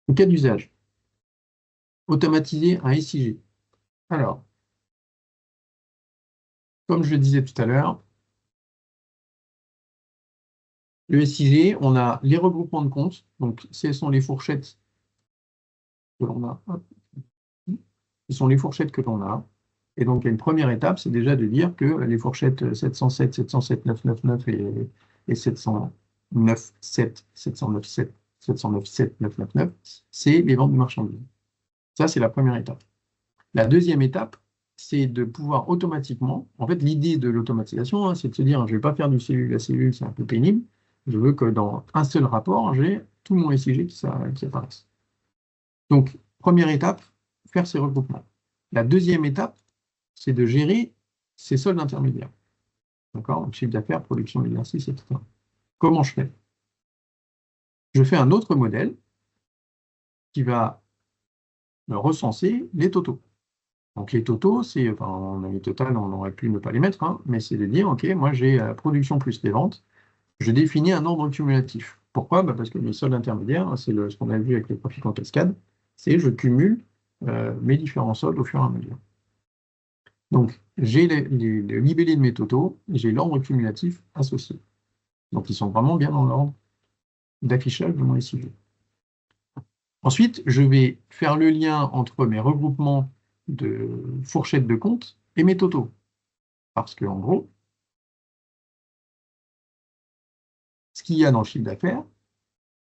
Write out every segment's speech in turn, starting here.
Le cas d'usage. Automatiser un SIG. Alors, comme je le disais tout à l'heure, le SIG, on a les regroupements de comptes. Donc, ce sont les fourchettes que l'on a. Ce sont les fourchettes que l'on a. Et donc, il y a une première étape, c'est déjà de dire que les fourchettes 707, 707, 999 et 709, 7, 709, 7, 709, 7, 999, c'est les ventes de marchandises. Ça, c'est la première étape. La deuxième étape, c'est de pouvoir automatiquement, en fait, l'idée de l'automatisation, hein, c'est de se dire, je ne vais pas faire du cellule à cellule, c'est un peu pénible. Je veux que dans un seul rapport, j'ai tout mon SIG qui apparaisse. Donc, première étape, faire ces regroupements. La deuxième étape, c'est de gérer ces soldes intermédiaires. D'accord? Donc, chiffre d'affaires, production d'exercice, etc. Comment je fais? Je fais un autre modèle qui va me recenser les totaux. Donc, les totaux, c'est, enfin, on a mis total, on aurait pu ne pas les mettre, hein, mais c'est de dire, OK, moi, j'ai la production plus les ventes. Je définis un ordre cumulatif. Pourquoi? Bah, parce que les soldes intermédiaires, c'est ce qu'on a vu avec les profits en cascade, c'est je cumule mes différents soldes au fur et à mesure. Donc, j'ai le libellé de mes totaux, j'ai l'ordre cumulatif associé. Donc, ils sont vraiment bien dans l'ordre d'affichage de mon SIG. Ensuite, je vais faire le lien entre mes regroupements de fourchettes de comptes et mes totaux. Parce qu'en gros, ce qu'il y a dans le chiffre d'affaires,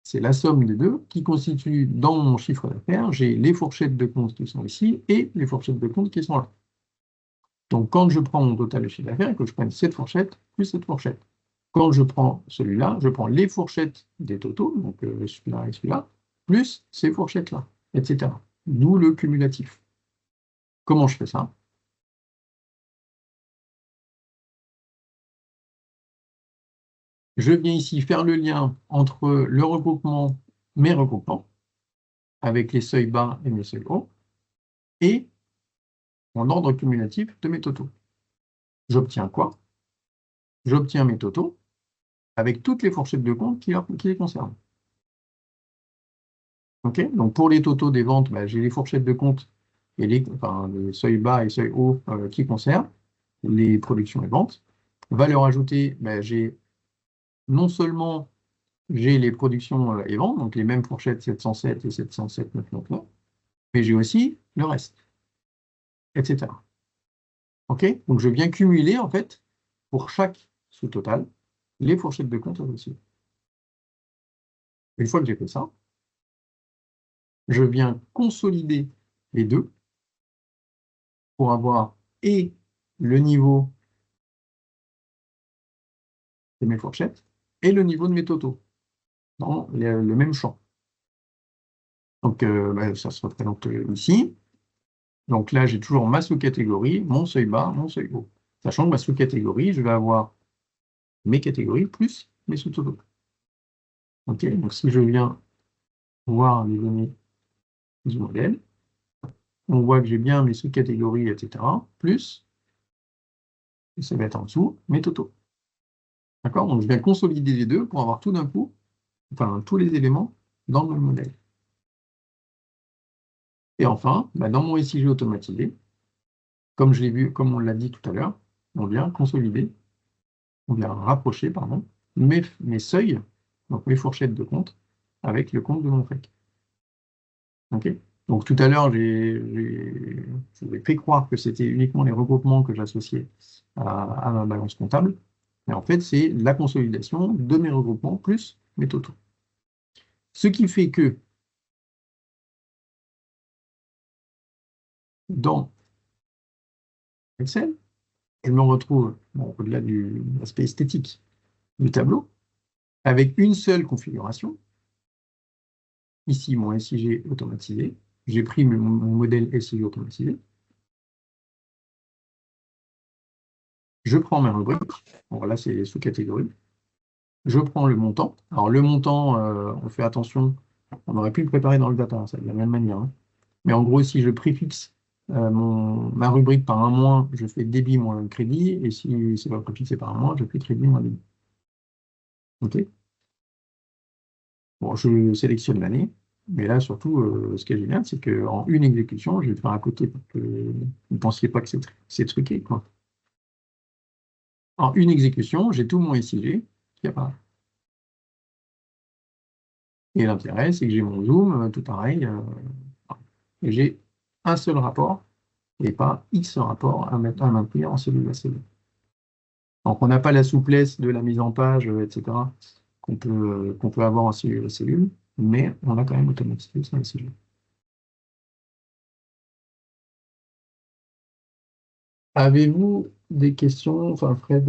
c'est la somme des deux qui constitue dans mon chiffre d'affaires, j'ai les fourchettes de comptes qui sont ici et les fourchettes de comptes qui sont là. Donc, quand je prends mon total de chiffre d'affaires, il faut que je prenne cette fourchette plus cette fourchette. Quand je prends celui-là, je prends les fourchettes des totaux, donc celui-là et celui-là, plus ces fourchettes-là, etc. D'où le cumulatif. Comment je fais ça? Je viens ici faire le lien entre le regroupement, mes regroupements, avec les seuils bas et mes seuils hauts, et mon ordre cumulatif de mes totaux. J'obtiens quoi? J'obtiens mes totaux avec toutes les fourchettes de compte qui les concernent. Okay, donc pour les totaux des ventes, bah, j'ai les fourchettes de compte et les seuils bas et seuils hauts qui concernent les productions et ventes. Valeur ajoutée, bah, j'ai non seulement j'ai les productions et ventes, donc les mêmes fourchettes 707 et 707, 999, mais j'ai aussi le reste, etc. Okay, donc je viens cumuler en fait pour chaque sous-total les fourchettes de compte aussi. Une fois que j'ai fait ça, je viens consolider les deux pour avoir et le niveau de mes fourchettes et le niveau de mes totaux dans le même champ. Donc, bah, ça se représente ici. Donc là, j'ai toujours ma sous-catégorie, mon seuil bas, mon seuil haut. Sachant que ma sous-catégorie, je vais avoir mes catégories plus mes sous-totaux. OK, donc si je viens voir les données du modèle, on voit que j'ai bien mes sous-catégories, etc., plus, et ça va être en dessous, mes totaux. D'accord? Donc je viens consolider les deux pour avoir tout d'un coup, enfin tous les éléments dans le même modèle. Et enfin, bah, dans mon SIG automatisé, comme je l'ai vu, comme on l'a dit tout à l'heure, on vient consolider, on vient rapprocher, pardon, mes seuils, donc mes fourchettes de compte, avec le compte de mon FEC. Okay, donc tout à l'heure, je vous ai fait croire que c'était uniquement les regroupements que j'associais à ma balance comptable. Mais en fait, c'est la consolidation de mes regroupements plus mes totaux. Ce qui fait que dans Excel, je me retrouve, bon, au-delà de l'aspect esthétique du tableau, avec une seule configuration. Ici, mon SIG automatisé. J'ai pris mon modèle SIG automatisé. Je prends mes rubriques. Bon, là, c'est les sous-catégories. Je prends le montant. Alors, le montant, on fait attention. On aurait pu le préparer dans le data, ça, de la même manière. Hein. Mais en gros, si je préfixe ma rubrique par un moins, je fais débit moins crédit. Et si c'est pas préfixé par un moins, je fais crédit moins débit. OK? Bon, je sélectionne l'année. Mais là, surtout, ce qui est génial, c'est qu'en une exécution, je vais le faire à côté pour que vous ne pensiez pas que c'est truqué, quoi. En une exécution, j'ai tout mon SIG qui apparaît. Et l'intérêt, c'est que j'ai mon zoom, tout pareil. Et j'ai un seul rapport et pas X rapports à maintenir en cellule à cellule. Donc, on n'a pas la souplesse de la mise en page, etc., qu'on peut avoir en cellule à cellule, mais on a quand même automatisé ça SIG. Avez-vous des questions? Enfin, Fred,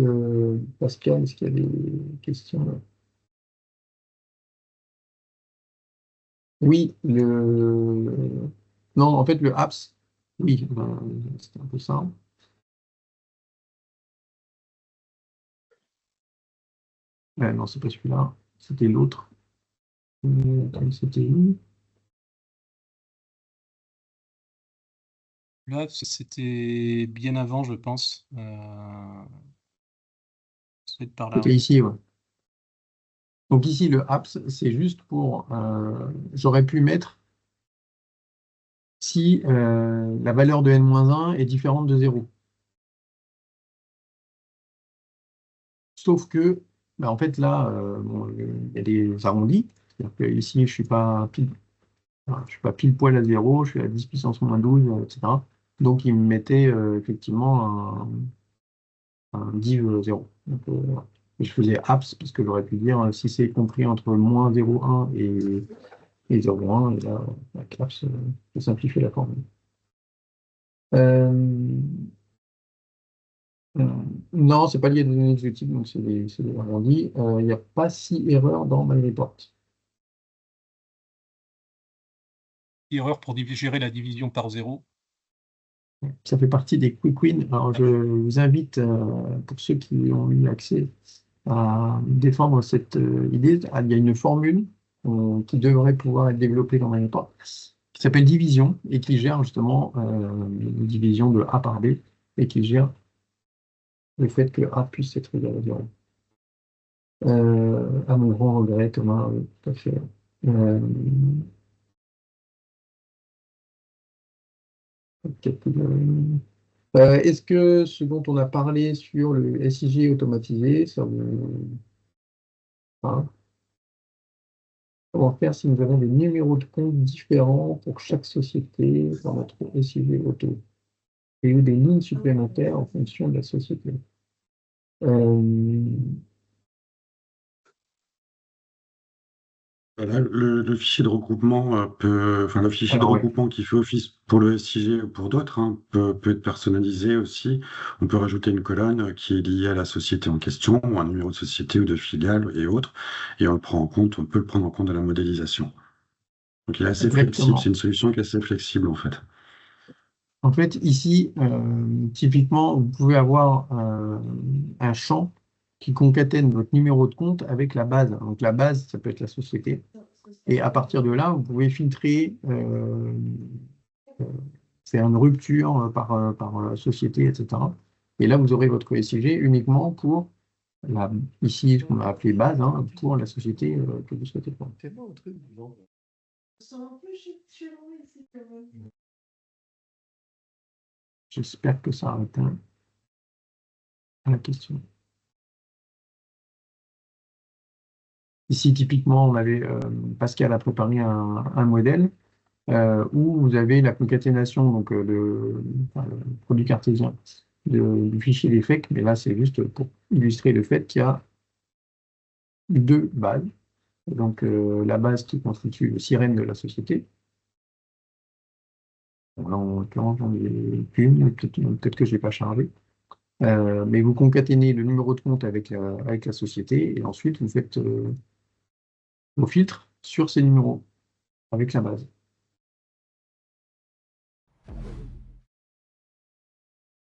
Pascal, est-ce qu'il y a des questions là? Oui, non, en fait, le apps, oui, c'était un peu ça. Non, c'est pas celui-là, c'était l'autre. C'était où? Là, c'était bien avant, je pense. Peut-être par là, C'était ouais. ici, ouais. Donc ici, le apps, c'est juste pour... j'aurais pu mettre si la valeur de n-1 est différente de 0. Sauf que, bah, en fait, là, bon, il y a des arrondis. C'est-à-dire que ici, je suis pas pile poil à 0, je suis à 10 puissance moins 12, etc. Donc, il me mettait effectivement un div 0. Donc, voilà. Et je faisais apps parce que j'aurais pu dire si c'est compris entre moins 0,1 et 0,1, et là, la classe, je simplifie la formule. Euh, non, c'est pas lié à des données exécutives, donc c'est des arrondis. Il n'y a pas 6 erreurs dans MyReport. Erreur pour gérer la division par 0. Ça fait partie des quick wins. Alors, je vous invite, pour ceux qui ont eu accès, à défendre cette idée. Il y a une formule qui devrait pouvoir être développée dans MyReport, qui s'appelle division et qui gère justement une division de A par B et qui gère le fait que A puisse être égal à 0. À mon grand regret, Thomas, oui, tout à fait. Euh, Est-ce que ce dont on a parlé sur le SIG automatisé, ça vous parle? Comment faire si nous avons des numéros de compte différents pour chaque société dans notre SIG auto et ou des lignes supplémentaires en fonction de la société? Euh, Voilà, le fichier de regroupement enfin le fichier de alors, ouais, regroupement qui fait office pour le SIG ou pour d'autres peut être personnalisé aussi. On peut rajouter une colonne qui est liée à la société en question, ou un numéro de société ou de filiale et autres, et on le prend en compte, on peut le prendre en compte dans la modélisation. Donc il est assez flexible, c'est exactement. une solution qui est assez flexible en fait. En fait, ici, typiquement, vous pouvez avoir un champ qui concatène votre numéro de compte avec la base. Donc la base, ça peut être la société. Et à partir de là, vous pouvez filtrer, faire une rupture par société, etc. Et là, vous aurez votre SIG uniquement pour ici, ce qu'on a appelé base, hein, pour la société que vous souhaitez prendre. J'espère que ça répond à la question. Ici, typiquement, Pascal a préparé un modèle où vous avez la concaténation donc, le produit cartésien du fichier d'effet, mais là, c'est juste pour illustrer le fait qu'il y a deux bases. Donc, la base qui constitue le sirène de la société. Bon, là, en l'occurrence, j'en ai qu'une, peut-être que je ne l'ai pas chargé. Mais vous concaténez le numéro de compte avec la société et ensuite vous faites vos filtres sur ces numéros avec la base.